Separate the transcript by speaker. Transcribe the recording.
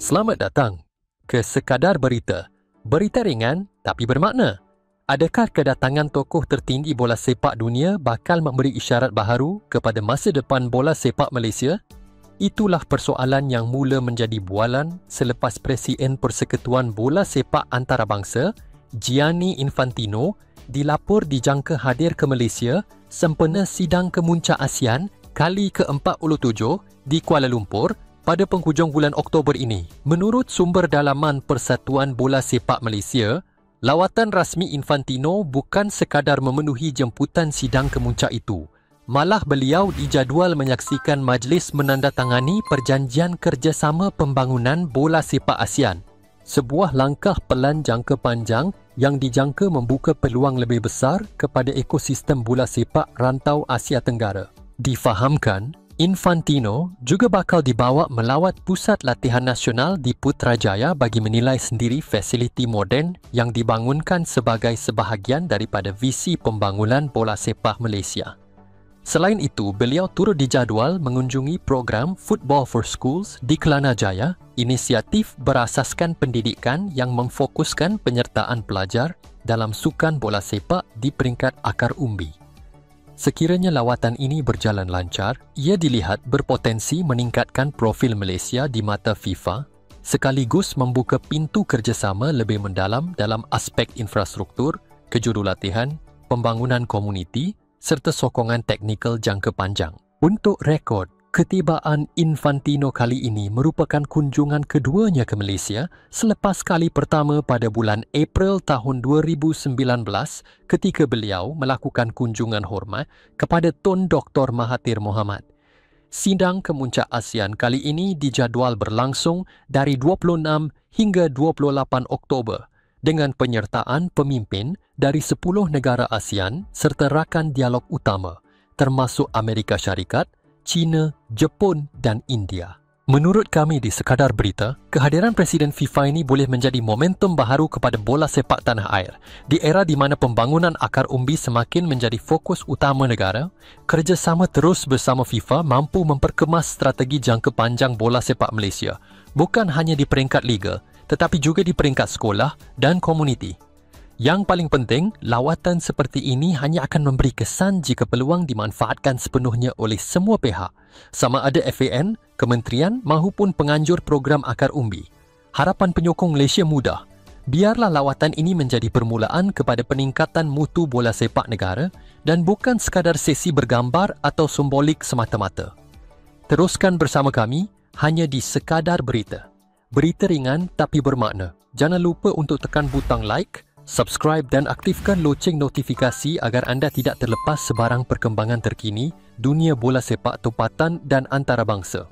Speaker 1: Selamat datang ke Sekadar Berita. Berita ringan tapi bermakna. Adakah kedatangan tokoh tertinggi bola sepak dunia bakal memberi isyarat baharu kepada masa depan bola sepak Malaysia? Itulah persoalan yang mula menjadi bualan selepas Presiden Persekutuan Bola Sepak Antarabangsa, Gianni Infantino, dilapor dijangka hadir ke Malaysia sempena sidang kemuncak ASEAN kali ke-47 di Kuala Lumpur pada penghujung bulan Oktober ini. Menurut sumber dalaman Persatuan Bola Sepak Malaysia, lawatan rasmi Infantino bukan sekadar memenuhi jemputan sidang kemuncak itu. Malah beliau dijadual menyaksikan majlis menandatangani Perjanjian Kerjasama Pembangunan Bola Sepak ASEAN. Sebuah langkah pelan jangka panjang yang dijangka membuka peluang lebih besar kepada ekosistem bola sepak rantau Asia Tenggara. Difahamkan, Infantino juga bakal dibawa melawat Pusat Latihan Nasional di Putrajaya bagi menilai sendiri fasiliti moden yang dibangunkan sebagai sebahagian daripada visi pembangunan bola sepak Malaysia. Selain itu, beliau turut dijadual mengunjungi program Football for Schools di Kelana Jaya, inisiatif berasaskan pendidikan yang memfokuskan penyertaan pelajar dalam sukan bola sepak di peringkat akar umbi. Sekiranya lawatan ini berjalan lancar, ia dilihat berpotensi meningkatkan profil Malaysia di mata FIFA sekaligus membuka pintu kerjasama lebih mendalam dalam aspek infrastruktur, kejurulatihan, pembangunan komuniti serta sokongan teknikal jangka panjang. Untuk rekod, ketibaan Infantino kali ini merupakan kunjungan keduanya ke Malaysia selepas kali pertama pada bulan April tahun 2019 ketika beliau melakukan kunjungan hormat kepada Tun Dr. Mahathir Mohamad. Sidang kemuncak ASEAN kali ini dijadual berlangsung dari 26 hingga 28 Oktober dengan penyertaan pemimpin dari 10 negara ASEAN serta rakan dialog utama termasuk Amerika Syarikat, China, Jepun dan India. Menurut kami di Sekadar Berita, kehadiran Presiden FIFA ini boleh menjadi momentum baharu kepada bola sepak tanah air. Di era di mana pembangunan akar umbi semakin menjadi fokus utama negara, kerjasama terus bersama FIFA mampu memperkemas strategi jangka panjang bola sepak Malaysia, bukan hanya di peringkat liga, tetapi juga di peringkat sekolah dan komuniti. Yang paling penting, lawatan seperti ini hanya akan memberi kesan jika peluang dimanfaatkan sepenuhnya oleh semua pihak, sama ada FAN, kementerian maupun penganjur program akar umbi. Harapan penyokong Malaysia mudah. Biarlah lawatan ini menjadi permulaan kepada peningkatan mutu bola sepak negara dan bukan sekadar sesi bergambar atau simbolik semata-mata. Teruskan bersama kami hanya di Sekadar Berita. Berita ringan tapi bermakna. Jangan lupa untuk tekan butang like, subscribe dan aktifkan loceng notifikasi agar anda tidak terlepas sebarang perkembangan terkini dunia bola sepak tempatan dan antarabangsa.